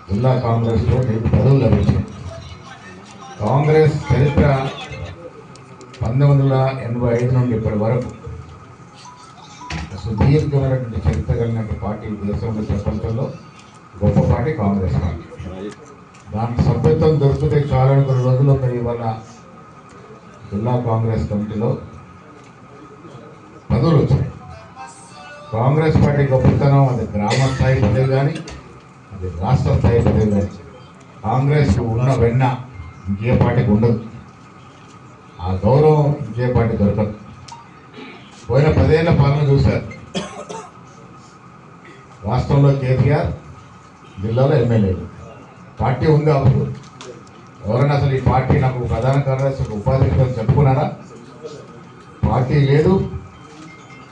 జిల్లా కాంగ్రెస్లో మీకు పదవులు లభించాయి. కాంగ్రెస్ చరిత్ర 1985 నుండి ఇప్పటి వరకు సుదీర్ఘమైనటువంటి చరిత్ర కలిగిన పార్టీ దేశంలో ప్రపంచంలో గొప్ప పార్టీ కాంగ్రెస్ పార్టీ. దానికి సభ్యత్వం దొరికితే చాలా కొన్ని రోజుల్లో ఇవాళ జిల్లా కాంగ్రెస్ కమిటీలో పదవులు వచ్చాయి. కాంగ్రెస్ పార్టీ గొప్పతనం అది గ్రామ స్థాయి పదవి కానీ అది రాష్ట్ర స్థాయి పదవి కానీ కాంగ్రెస్కి ఉన్న వెన్న ఇంకే పార్టీకి ఉండదు. ఆ గౌరవం ఇంకే పార్టీ దొరకదు. పోయిన 10 ఏళ్ల పాలన చూశారు. రాష్ట్రంలో కేసీఆర్, జిల్లాలో ఎమ్మెల్యేలు. పార్టీ ఉంది అప్పుడు. ఎవరైనా అసలు ఈ పార్టీ నాకు ప్రధాన కార్యదర్శి ఉపాధ్యక్షులు చెప్పుకున్నారా? పార్టీ లేదు,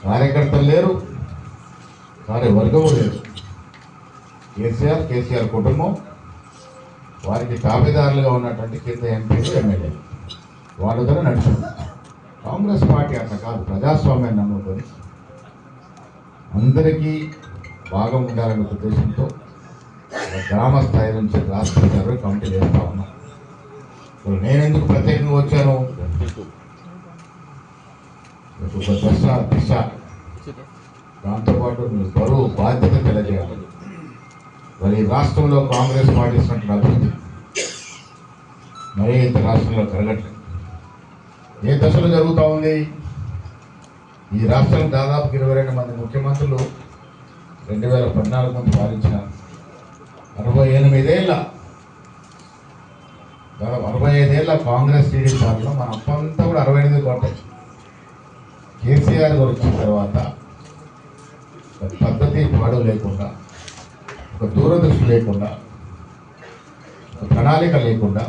కార్యకర్తలు లేరు, కార్యవర్గము లేదు. కేసీఆర్ కుటుంబం, వారికి తాబేదారులుగా ఉన్నటువంటి కింద ఎంపీలు, ఎమ్మెల్యేలు, వాళ్ళతో నడుచుకుంది. కాంగ్రెస్ పార్టీ అట్లా కాదు. ప్రజాస్వామ్యాన్ని నమ్ముకొని అందరికీ భాగం ఉండాలనే ఉద్దేశంతో గ్రామ స్థాయి నుంచి రాష్ట్ర స్థాయిలో కమిటీలు వేస్తూ ఉన్నాం. నేను ఎందుకు ప్రత్యేకంగా వచ్చాను? ఒక దిశ దాంతోపాటు మీ బరువు బాధ్యత తెలియజేయాలి. మరి ఈ రాష్ట్రంలో కాంగ్రెస్ పార్టీ ఇచ్చినటువంటి అభివృద్ధి మరే ఇంత రాష్ట్రంలో జరగట్లేదు. ఏ దశలో జరుగుతూ ఉంది? ఈ రాష్ట్రంలో దాదాపు 22 మంది ముఖ్యమంత్రులు 2014 ముందు పాలించినారు. 65 ఏళ్ళ దాదాపు 65 ఏళ్ళ కాంగ్రెస్ టీడీపీ పార్టీలో మన అప్పంతా కూడా 68 కొట్టాయి. కేసీఆర్ గారు వచ్చిన తర్వాత పద్ధతి పాడు లేకుండా, ఒక దూరదృష్టి లేకుండా, ఒక ప్రణాళిక లేకుండా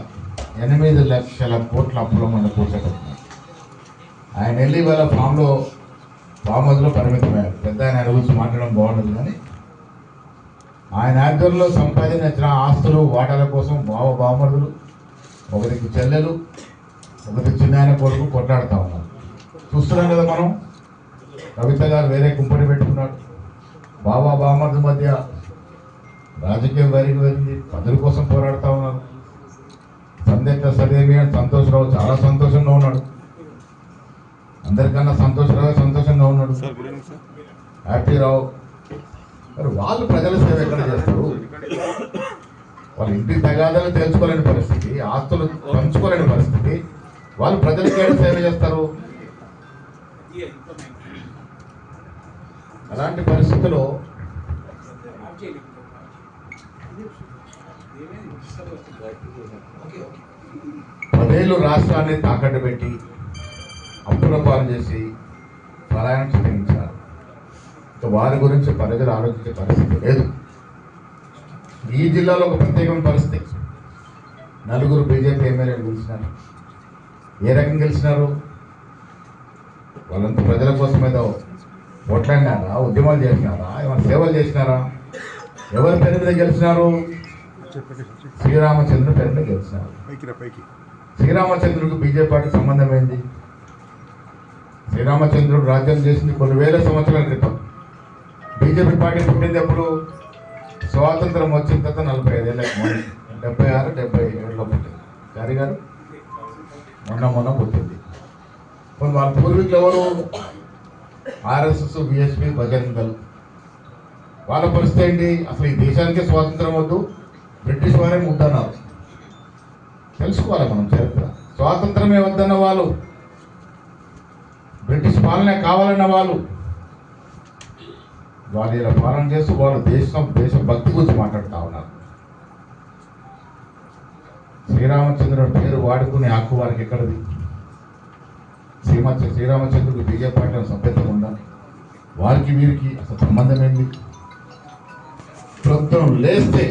8 లక్షల కోట్ల అప్పులో మన కూర్చోబెట్టినారు. ఆయన వెళ్ళి వాళ్ళ ఫామ్ హౌస్లో పరిమితమయ్యారు. పెద్ద ఆయన గురించి మాట్లాడడం బాగుండదు, కానీ ఆయన ఆధ్వర్యంలో సంపాదించిన ఆస్తులు వాటాల కోసం బావమరుదులు, ఒకరికి చెల్లెలు, ఒకరికి చిన్న ఆయన కొడుకు కొట్లాడుతూ ఉన్నారు. చూస్తున్నాం కదా మనం. కవిత గారు వేరే కుంపటి పెట్టుకున్నాడు. బావమరుదు మధ్య రాజకీయం వరికి వెళ్ళి పదవి కోసం పోరాడుతూ ఉన్నారు. సందేహ సదేమి అని సంతోషరావు చాలా సంతోషంగా ఉన్నాడు. అందరికన్నా సంతోషరావు సంతోషంగా ఉన్నాడు. హ్యాపీరావు. మరి వాళ్ళు ప్రజల సేవ ఎక్కడ చేస్తారు? వాళ్ళ ఇంటికి తగాదాలు తెలుసుకోలేని పరిస్థితి, ఆస్తులు పంచుకోలేని పరిస్థితి, వాళ్ళు ప్రజలకి ఏడు సేవ చేస్తారు? అలాంటి పరిస్థితుల్లో పదేళ్ళు రాష్ట్రాన్ని తాకట్టు పెట్టి అప్పుల పాలు చేసి పలాయనం చిత్రించారు. వారి గురించి ప్రజలు ఆలోచించే పరిస్థితి లేదు. ఈ జిల్లాలో ఒక ప్రత్యేకమైన పరిస్థితి. 4 బీజేపీ ఎమ్మెల్యేలు గెలిచినారు. ఏ రకంగా గెలిచినారు? వాళ్ళంతా ప్రజల కోసం ఏదో ఓట్లాడినారా, ఉద్యమాలు చేసినారా, ఏమైనా సేవలు చేసినారా? ఎవరి పేరు మీద గెలిచినారు? శ్రీరామచంద్రుడు పేరు మీద గెలిచినారు. శ్రీరామచంద్రుడికి బీజేపీ పార్టీకి సంబంధం ఏంది? శ్రీరామచంద్రుడు రాజ్యం చేసింది కొన్ని వేల సంవత్సరాల క్రితం. బీజేపీ పార్టీ పుట్టింది ఎప్పుడు? స్వాతంత్రం వచ్చిన తర్వాత 45 ఏళ్ళకి, 76, 77లో పుట్టింది. గారి గారు మొన్న పుట్టింది. కొన్ని వాళ్ళ పూర్వీకులు ఎవరు? RSS, BSP, Bajrang Dal. వాళ్ళ పరిస్థితి ఏంటి? అసలు ఈ దేశానికే స్వాతంత్రం వద్దు, బ్రిటిష్ వారే ముద్దన్నారు. తెలుసుకోవాలి మనం చరిత్ర. స్వాతంత్రమే వద్దన్న వాళ్ళు, బ్రిటిష్ పాలనే కావాలన్న వాళ్ళు ఇలా పాలన చేస్తూ వాళ్ళు దేశభక్తి గురించి మాట్లాడుతూ ఉన్నారు. శ్రీరామచంద్రుడి పేరు వాడుకునే హక్కు వారికి ఎక్కడది? శ్రీరామచంద్రుడికి బీజేపీ పార్టీలో సభ్యత్వం ఉందా? వారికి వీరికి అసలు సంబంధం ఏంటి? ప్రభుత్వం లేస్తే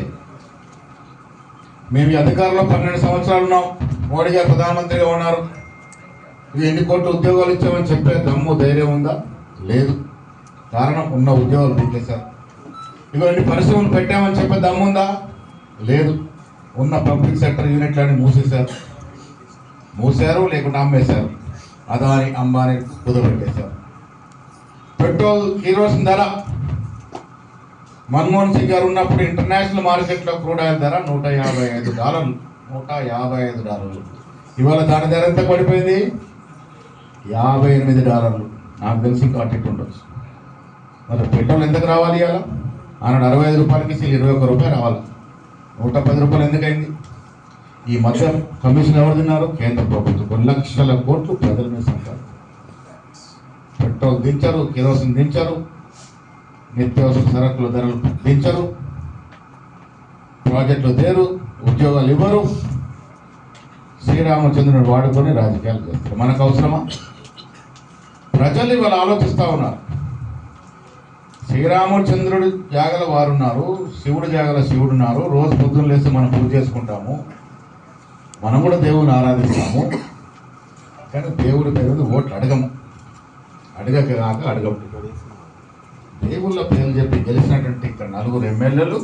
మేము ఈ అధికారంలో 12 సంవత్సరాలు ఉన్నాం, మోడీ గారు ప్రధానమంత్రిగా ఉన్నారు, ఇవి ఎన్ని కోట్ల ఉద్యోగాలు ఇచ్చామని చెప్పే దమ్ము ధైర్యం ఉందా? లేదు. కారణం ఉన్న ఉద్యోగాలు తీసేశారు. ఇవి ఎన్ని పరిశ్రమలు పెట్టామని చెప్పే దమ్ము ఉందా? లేదు. ఉన్న పబ్లిక్ సెక్టర్ యూనిట్లని మూసారు, లేకుంటే అమ్మేశారు. అదాని, అంబానీ కుదరబెట్టేశారు. పెట్రోల్, కిరోసిన్ ధర మన్మోహన్ సింగ్ గారు ఉన్నప్పుడు ఇంటర్నేషనల్ మార్కెట్లో క్రూడ్ ఆయిల్ ధర $155, $155. ఇవాళ దాని ధర ఎంత పడిపోయింది? $58. నాకు తెలిసి ఇంకా అటు ఇటు ఉండొచ్చు. మరి పెట్రోల్ ఎందుకు రావాలి? ఇవాళ ఆనాడు 65 రూపాయలకి 21 రూపాయలు రావాలి, 110 రూపాయలు ఎందుకైంది? ఈ మధ్య కమిషన్ ఎవరు తిన్నారు? కేంద్ర ప్రభుత్వం. 2 లక్షల కోట్లు ప్రజల మీద సంపాదించారు. పెట్రోల్ దించరు, కిరోసిన్ దించరు, నిత్యావసర సరుకుల ధరలు దించరు, ప్రాజెక్టులు తేరు, ఉద్యోగాలు ఇవ్వరు. శ్రీరామచంద్రుని వాడుకొని రాజకీయాలు చేస్తారు. మనకు అవసరమా? ప్రజలు ఇవాళ ఆలోచిస్తూ ఉన్నారు. శ్రీరామచంద్రుడి జాగల వారున్నారు, శివుడి జాగల శివుడు ఉన్నారు. రోజు పొద్దున్న లేసి మనం పూజ చేసుకుంటాము, మనం కూడా దేవుని ఆరాధిస్తాము. కానీ దేవుడి పేరు ఓట్లు అడగము, అడగక కాక అడగము. దేవుళ్ళ పేర్లు చెప్పి గెలిచినటువంటి ఇక్కడ 4 ఎమ్మెల్యేలు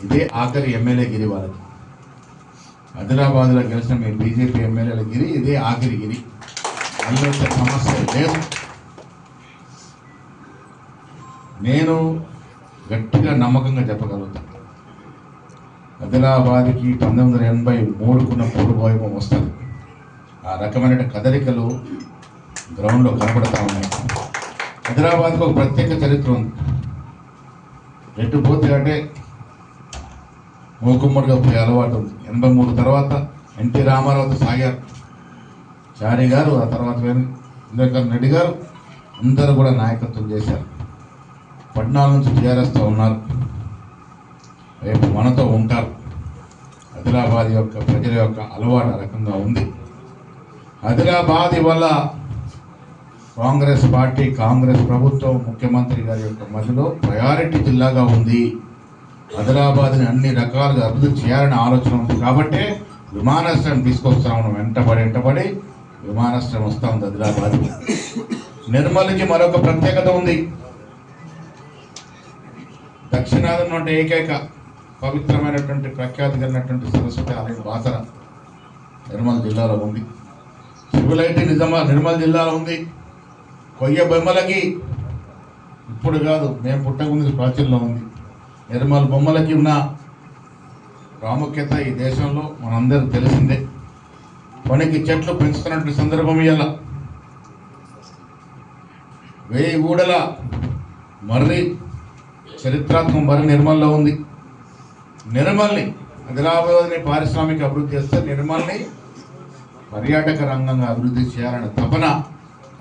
ఇదే ఆఖరి ఎమ్మెల్యే గిరి వాళ్ళకి. ఆదిలాబాద్లో గెలిచిన మీ బీజేపీ ఎమ్మెల్యేల గిరి ఇదే ఆఖరి గిరి. అందులో సమస్య లేదు. నేను గట్టిగా నమ్మకంగా చెప్పగలుగుతాను, ఆదిలాబాద్కి 1983కున్న పూర్వవైభవం వస్తుంది. ఆ రకమైన కదలికలు గ్రౌండ్లో కనబడతా ఉన్నాయి. హైదరాబాద్కు ఒక ప్రత్యేక చరిత్ర ఉంది. ఎటు పోతే అంటే మూకుమ్మడిగా పోయే అలవాటు ఉంది. 83 తర్వాత ఎన్టీ రామారావుతో సాగారు చారి గారు, ఆ తర్వాత ఇంద్రకరణ్ రెడ్డి గారు, అందరూ కూడా నాయకత్వం చేశారు. 14 నుంచి టీఆర్ఎస్తో ఉన్నారు, రేపు మనతో ఉంటారు. ఆదిలాబాద్ యొక్క ప్రజల యొక్క అలవాటు ఆ రకంగా ఉంది. ఆదిలాబాద్ వల్ల కాంగ్రెస్ పార్టీ, కాంగ్రెస్ ప్రభుత్వం, ముఖ్యమంత్రి గారి యొక్క మధ్యలో ప్రయారిటీ జిల్లాగా ఉంది. ఆదిలాబాద్ని అన్ని రకాలుగా అభివృద్ధి చేయాలని ఆలోచన ఉంది. కాబట్టి విమానాశ్రయం తీసుకొస్తా ఉన్నాం. వెంటబడి విమానాశ్రయం వస్తూ ఉంది ఆదిలాబాద్. నిర్మల్కి మరొక ప్రత్యేకత ఉంది. దక్షిణాది నుండి ఏకైక పవిత్రమైనటువంటి ప్రఖ్యాతి కలిగినటువంటి సరస్వతి ఆలయం బాసర నిర్మల్ జిల్లాలో ఉంది. శివులైటి నిర్మల్ జిల్లాలో ఉంది. కొయ్య బొమ్మలకి ఇప్పుడు కాదు, మేము పుట్టకముందు ప్రాచుర్యంలో ఉంది. నిర్మల్ బొమ్మలకి ఉన్న ప్రాముఖ్యత ఈ దేశంలో మనందరికీ తెలిసిందే. కొనికి చెట్లు పెంచుతున్నటువంటి సందర్భం ఇవాళ 1000 గూడల మర్రి చరిత్రాత్మక మర్రి నిర్మల్లో ఉంది. నిర్మల్ని, ఆదిలాబాద్ని పారిశ్రామిక అభివృద్ధి చేస్తే నిర్మల్ని పర్యాటక రంగంగా అభివృద్ధి చేయాలనే తపన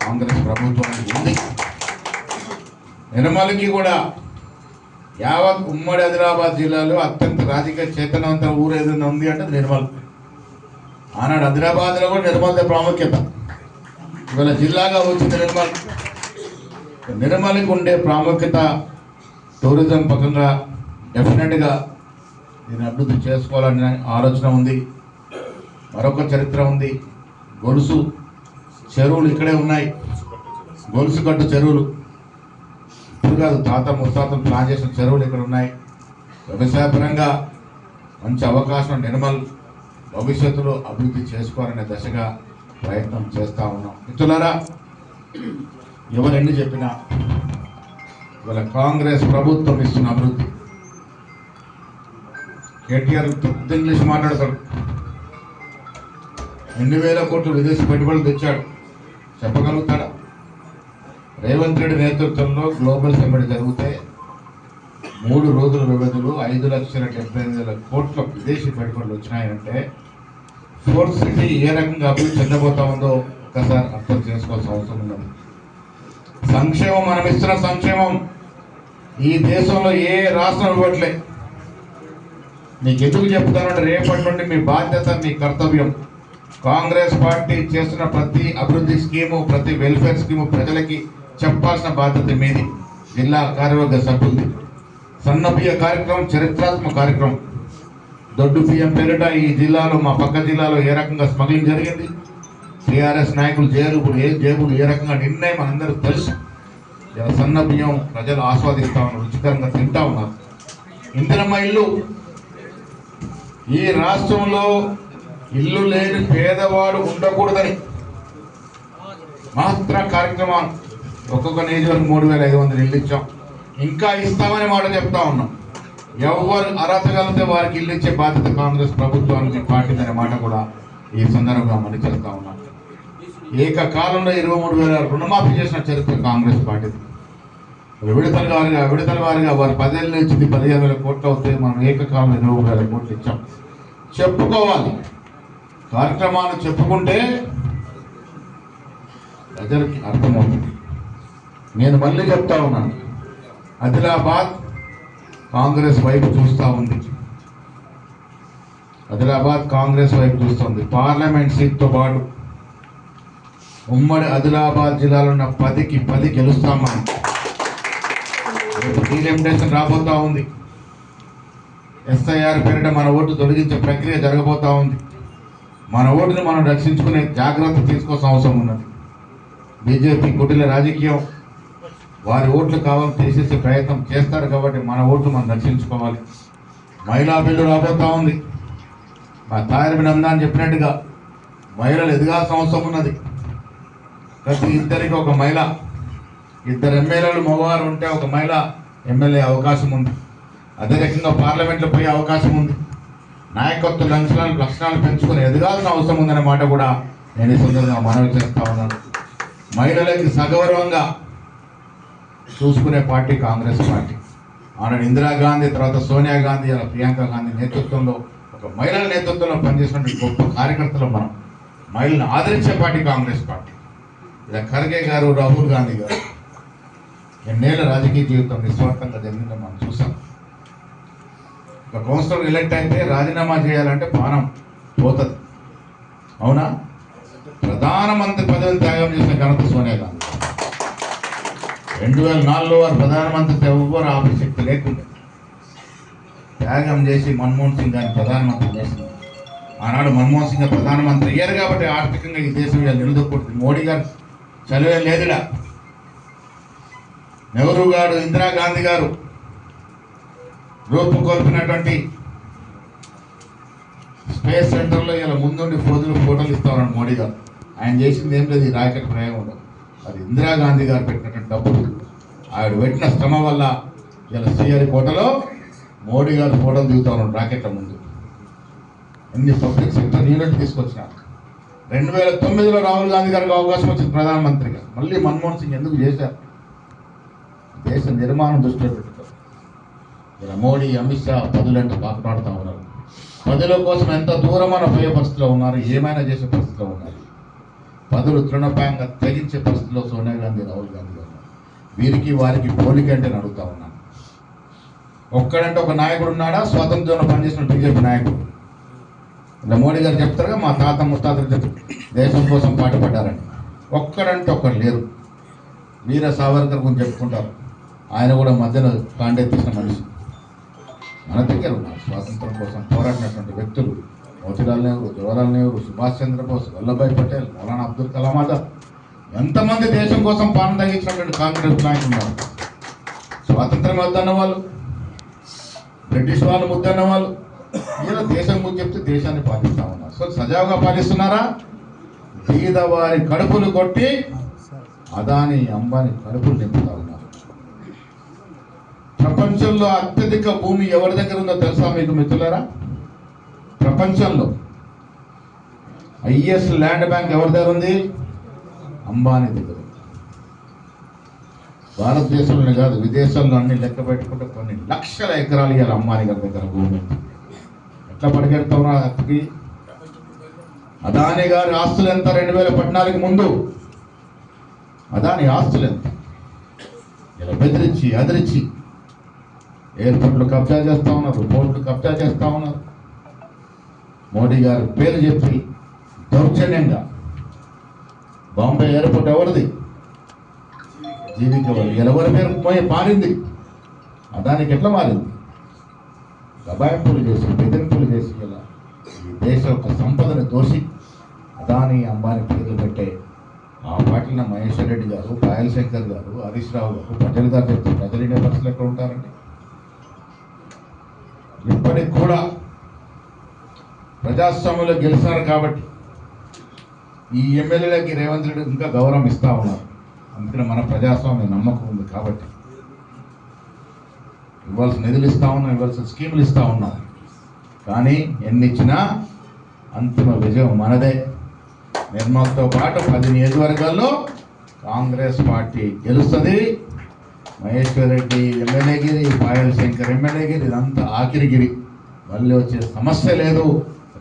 కాంగ్రెస్ ప్రభుత్వానికి ఉంది. నిర్మల్కి కూడా యావత్ ఉమ్మడి ఆదిలాబాద్ జిల్లాలో అత్యంత రాజకీయ చైతన్యవంతమైన ఊరు ఏదైనా ఉంది అంటే నిర్మల్. ఆనాడు ఆదిలాబాద్లో కూడా నిర్మల్దే ప్రాముఖ్యత. ఇవాళ జిల్లాగా వచ్చింది నిర్మల్. నిర్మల్కి ఉండే ప్రాముఖ్యత టూరిజం పరంగా డెఫినెట్గా దీన్ని అభివృద్ధి చేసుకోవాలనే ఆలోచన ఉంది. మరొక చరిత్ర ఉంది. గొలుసు చెరువులు ఇక్కడే ఉన్నాయి. గొలుసు కట్టు చెరువులు ఇప్పుడు కాదు, తాత ముత్తాతలు ప్లాన్ చేసిన చెరువులు ఇక్కడ ఉన్నాయి. వ్యవసాయపరంగా మంచి అవకాశం నిర్మల్ భవిష్యత్తులో అభివృద్ధి చేసుకోవాలనే దశగా ప్రయత్నం చేస్తూ ఉన్నాం. మిత్రులారా, ఎవరెన్ని చెప్పినా ఇవాళ కాంగ్రెస్ ప్రభుత్వం ఇస్తున్న అభివృద్ధి, కేటీఆర్ ఇంగ్లీష్ మాట్లాడతాడు. 2,000 కోట్లు విదేశీ పెట్టుబడులు తెచ్చాడు, చెప్పగలుగుతాడా? రేవంత్ రెడ్డి నేతృత్వంలో గ్లోబల్ సమ్మిట్ జరిగితే 3 రోజుల వ్యవధిలో 5,78,000 కోట్ల విదేశీ పెట్టుబడులు వచ్చినాయంటే ఫోర్త్ సిటీ ఏ రకంగా అభివృద్ధి చెందబోతా ఉందో ఒక్కసారి అర్థం చేసుకోవాల్సిన అవసరం ఉన్నది. సంక్షేమం, మనం ఇస్తున్న సంక్షేమం ఈ దేశంలో ఏ రాష్ట్రం ఇవ్వట్లే. నీకు ఎందుకు చెప్తానంటే రేపటి నుండి మీ బాధ్యత, మీ కర్తవ్యం. కాంగ్రెస్ పార్టీ చేస్తున్న ప్రతి అభివృద్ధి స్కీము, ప్రతి వెల్ఫేర్ స్కీము ప్రజలకి చెప్పాల్సిన బాధ్యత మీది, జిల్లా కార్యవర్గ సభ్యులది. సన్న బియ్య కార్యక్రమం చరిత్రాత్మక కార్యక్రమం. దొడ్డు బియ్యం పేరిట ఈ జిల్లాలో, మా పక్క జిల్లాలో ఏ రకంగా స్మగ్లింగ్ జరిగింది, టీఆర్ఎస్ నాయకులు జేబులు ఏ రకంగా నిన్నాయి మనందరూ తెలుసు. సన్న బియ్యం ప్రజలు ఆస్వాదిస్తూ ఉన్నారు, రుచికరంగా తింటా ఉన్నారు. ఇందిరమ్మ ఇల్లు, ఈ రాష్ట్రంలో ఇల్లు లేని పేదవాడు ఉండకూడదని మహత్తర కార్యక్రమాలు. ఒక్కొక్క నియోజకవర్గం 3,500 ఇల్లు ఇచ్చాం. ఇంకా ఇస్తామని మాట చెప్తా ఉన్నాం. ఎవరు అర్హత కలిగితే వారికి ఇల్లు ఇచ్చే బాధ్యత కాంగ్రెస్ ప్రభుత్వానికి పార్టీది అనే మాట కూడా ఈ సందర్భంగా మనం చేస్తా ఉన్నాం. ఏకకాలంలో 23,000 రుణమాఫీ చేసిన చరిత్ర కాంగ్రెస్ పార్టీది. విడతల వారిగా వారు 10 ఏళ్ళ నుంచి 15,000 కోట్లు అవుతాయి. మనం ఏకకాలంలో 23,000 కోట్లు ఇచ్చాం. చెప్పుకోవాలి, కార్యక్రమాలు చెప్పుకుంటే ప్రజలకి అర్థమవుతుంది. నేను మళ్ళీ చెప్తా ఉన్నాను, ఆదిలాబాద్ కాంగ్రెస్ వైపు చూస్తూ ఉంది. ఆదిలాబాద్ కాంగ్రెస్ వైపు చూస్తుంది. పార్లమెంట్ సీట్తో పాటు ఉమ్మడి ఆదిలాబాద్ జిల్లాలో ఉన్న 10కి 10 గెలుస్తాం మనం. డీలిమిటేషన్ రాబోతా ఉంది. SIR పేరిట మన ఓటు తొలగించే ప్రక్రియ జరగబోతా ఉంది. మన ఓటుని మనం రక్షించుకునే జాగ్రత్త తీసుకోవాల్సిన అవసరం ఉన్నది. బీజేపీ కుటిల రాజకీయం వారి ఓట్లు కావాలని తీసేసే ప్రయత్నం చేస్తారు కాబట్టి మన ఓట్లు మనం రక్షించుకోవాలి. మహిళా బిల్లు రాబోతా ఉంది. మా తాయర్ నందాన్ని చెప్పినట్టుగా మహిళలు ఎదగాల్సిన అవసరం ఉన్నది. ప్రతి ఇద్దరికి ఒక మహిళ, 2 ఎమ్మెల్యేలు మగవారు ఉంటే ఒక మహిళ ఎమ్మెల్యే అవకాశం ఉంది. అదే రకంగా పార్లమెంట్లో పోయే అవకాశం ఉంది. నాయకత్వ లక్షణాలు పెంచుకొని ఎదగాల్సిన అవసరం ఉందనే మాట కూడా నేను ఈ సందర్భంగా మనవి చేస్తా ఉన్నాను. మహిళలకి సగౌరవంగా చూసుకునే పార్టీ కాంగ్రెస్ పార్టీ. ఆనాడు ఇందిరాగాంధీ, తర్వాత సోనియా గాంధీ, అలా ప్రియాంక గాంధీ నేతృత్వంలో ఒక మహిళల నేతృత్వంలో పనిచేసినటువంటి గొప్ప కార్యకర్తలు మనం. మహిళలను ఆదరించే పార్టీ కాంగ్రెస్ పార్టీ. ఇలా ఖర్గే గారు, రాహుల్ గాంధీ గారు ఎన్నేళ్ళ రాజకీయ జీవితం నిస్వార్థంగా జరిగిందని మనం చూసాం. ఒక కౌన్సిలర్ ఎలక్ట్ అయితే రాజీనామా చేయాలంటే ప్రాణం పోతుంది. అవునా? ప్రధానమంత్రి పదవిని త్యాగం చేసిన ఘనత సోనియా గాంధీ. 2004లో వారు ప్రధానమంత్రి ఎవ్వరు ఆపే శక్తి లేకుండా త్యాగం చేసి మన్మోహన్ సింగ్ గారిని ప్రధానమంత్రి చేసింది. ఆనాడు మన్మోహన్ సింగ్ గారు ప్రధానమంత్రి అయ్యారు కాబట్టి ఆర్థికంగా ఈ దేశం నిలదొక్కుంటుంది. మోడీ గారు చదివే లేదులా. నెహ్రూ గారు, ఇందిరాగాంధీ గారు రూపుకొల్పినటువంటి స్పేస్ సెంటర్లో ఇలా ముందుండి ఫోటోలు ఇస్తా ఉన్నాడు మోడీ గారు. ఆయన చేసింది ఏం లేదు, ఈ రాకెట్ ప్రయోగంలో. అది ఇందిరాగాంధీ గారు పెట్టినటువంటి డబ్బులు, ఆవిడ పెట్టిన శ్రమ వల్ల ఇలా శ్రీహరికోటలో మోడీ గారు ఫోటోలు దిగుతా ఉన్నాడు రాకెట్ల ముందు. ఎన్ని పబ్లిక్ సెక్టర్ యూనిట్ తీసుకొచ్చినారు. 2009లో రాహుల్ గాంధీ గారికి అవకాశం వచ్చింది ప్రధానమంత్రిగా. మళ్ళీ మన్మోహన్ సింగ్ ఎందుకు చేశారు? దేశ నిర్మాణం దృష్టిలో పెట్టుకో. ఇలా మోడీ, అమిత్ షా పదులంటే బాధపడుతూ ఉన్నారు. పదుల కోసం ఎంత దూరమైన పోయే పరిస్థితిలో ఉన్నారు, ఏమైనా చేసే పరిస్థితిలో ఉన్నారు. పదులు తృణప్రాయంగా తెగించే పరిస్థితిలో సోనియా గాంధీ, రాహుల్ గాంధీ గారు. వీరికి వారికి పోలికంటే అడుగుతా ఉన్నాను. ఒక్కడంటే ఒక నాయకుడు ఉన్నాడా స్వాతంత్రంలో పనిచేసిన బీజేపీ నాయకుడు? ఇలా మోడీ గారు చెప్తారుగా మా తాత ముత్తాతలు దేశం కోసం పాటుపడ్డారని. ఒక్కడంటే ఒక్కడు లేరు. వీర సావర్కర్ గురించి చెప్పుకుంటారు. ఆయన కూడా మధ్యలో కాండెత్తిసిన మనిషి. మన దగ్గర ఉన్నారు స్వాతంత్రం కోసం పోరాడినటువంటి వ్యక్తులు. మోతీలాల్ నెహ్రూ, జవహర్లాల్ నెహ్రూ, సుభాష్ చంద్రబోస్, వల్లభాయ్ పటేల్, మౌలానా అబ్దుల్ కలాం ఆజాద్, ఎంతమంది దేశం కోసం పాలన తగ్గించినటువంటి కాంగ్రెస్ నాయకులు ఉన్నారు. స్వాతంత్రం వద్దన్న వాళ్ళు, బ్రిటిష్ వాళ్ళు ముద్దన్న వాళ్ళు, ఇలా దేశం గురించి చెప్తే దేశాన్ని పాలిస్తూ ఉన్నారు. సో సజావుగా పాలిస్తున్నారా? బీదవారి కడుపులు కొట్టి అదాని, అంబానీ కడుపులు నింపుతా ఉన్నారు. ప్రపంచంలో అత్యధిక భూమి ఎవరి దగ్గర ఉందో తెలుసా మీకు మిత్రులారా? ప్రపంచంలో హైయెస్ట్ ల్యాండ్ బ్యాంక్ ఎవరి దగ్గర ఉంది? అంబానీ దగ్గర. భారతదేశంలోనే కాదు, విదేశాల్లో అన్ని లెక్క పెట్టుకుంటే కొన్ని లక్షల ఎకరాలు ఇవ్వాలి అంబానీ గారి దగ్గర భూమి. ఎట్లా పడిగెడతాం? అదాని గారి ఆస్తులు ఎంత? 2014 ముందు అదాని ఆస్తులు ఎంత? ఇలా బెదిరించి అదిరించి ఎయిర్పోర్ట్లు కబ్జా చేస్తూ ఉన్నారు, పోర్ట్లు కబ్జా చేస్తూ ఉన్నారు. మోడీ గారి పేరు చెప్పి దౌర్జన్యంగా బాంబే ఎయిర్పోర్ట్ ఎవరిది? జీవిక ఎవరి పేరు మారింది? అదానికి ఎట్లా మారింది? దబాయింపులు చేసి, బెదిరింపులు చేసి ఇలా ఈ దేశ యొక్క సంపదను దోషి అదాని, అంబానీ పేర్లు పెట్టే ఆ పార్టీలో మహేశ్వర్ రెడ్డి గారు, పాయల్ శంకర్ గారు, హరీష్ రావు గారు, పటేల్ గారు చెప్తే ప్రజలు ఇండియా బస్సులు ఎక్కడ ఉంటారండి? ఇప్పటికి కూడా ప్రజాస్వామ్యంలో గెలిచినారు కాబట్టి ఈ ఎమ్మెల్యేలకి రేవంత్ రెడ్డి ఇంకా గౌరవం ఇస్తూ ఉన్నారు. అందుకని మన ప్రజాస్వామ్య నమ్మకం ఉంది కాబట్టి ఇవ్వాల్సిన నిధులు ఇస్తూ ఉన్నాం, ఇవ్వాల్సిన స్కీములు ఇస్తూ ఉన్నాం. కానీ ఎన్ని ఇచ్చినా అంతిమ విజయం మనదే. నిర్మల్తో పాటు 10 నియోజకవర్గాల్లో కాంగ్రెస్ పార్టీ గెలుస్తుంది. మహేశ్వర్ రెడ్డి ఎమ్మెల్యేగిరి, పాయల్ శంకర్ ఎమ్మెల్యేగిరి, ఇదంతా ఆఖరిగిరి. మళ్ళీ వచ్చే సమస్య లేదు.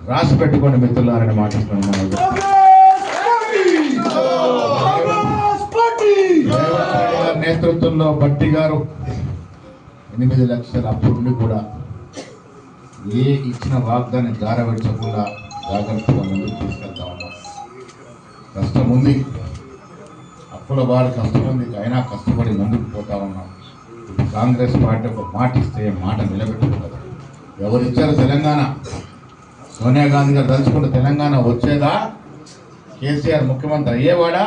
రాసి పెట్టుకోండి మిత్రులారని మాటిస్తున్నాను. నేతృత్వంలో భట్టి గారు 8 లక్షల అప్పుడుండి కూడా ఏ ఇచ్చిన వాగ్దాన్ని గారవిడ్చకుండా జాగ్రత్తగా ముందుకు తీసుకెళ్తా ఉన్నాం. కష్టం ఉంది, అప్పుల బారి కష్టం ఉంది, అయినా కష్టపడి ముందుకు పోతా ఉన్నాం. ఇప్పుడు కాంగ్రెస్ పార్టీ ఒక మాట ఇస్తే మాట నిలబెట్టుకుంటుంది. ఎవరు ఇచ్చారు తెలంగాణ? సోనియా గాంధీ గారు తలుచుకుంటే తెలంగాణ వచ్చేదా? కేసీఆర్ ముఖ్యమంత్రి అయ్యేవాడా?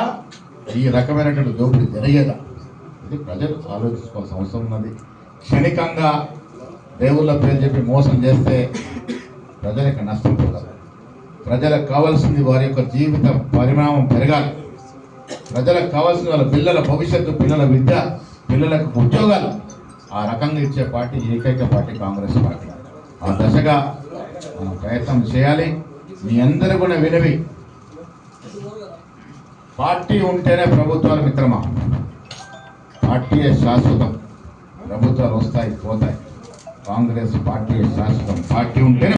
ఈ రకమైనటువంటి దోపిడీ జరిగేదా? ఇది ప్రజలు ఆలోచించుకోవాల్సిన అవసరం ఉన్నది. క్షణికంగా దేవుళ్ళ పేరు చెప్పి మోసం చేస్తే ప్రజలకు నష్టం కలగదు. ప్రజలకు కావాల్సింది వారి యొక్క జీవిత పరిణామం పెరగాలి. ప్రజలకు కావాల్సిన వాళ్ళ పిల్లల భవిష్యత్తు, పిల్లల విద్య, పిల్లలకు ఉద్యోగాలు. ఆ రకంగా ఇచ్చే పార్టీ ఏకైక పార్టీ కాంగ్రెస్ పార్టీ. ఆ దశగా మనం ప్రయత్నం చేయాలి. మీ అందరూ కూడా వినవి, పార్టీ ఉంటేనే ప్రభుత్వాలు మిత్రమా. పార్టీయే శాశ్వతం. ప్రభుత్వాలు వస్తాయి పోతాయి. కాంగ్రెస్ పార్టీ శాశ్వతం. పార్టీ ఉంటేనే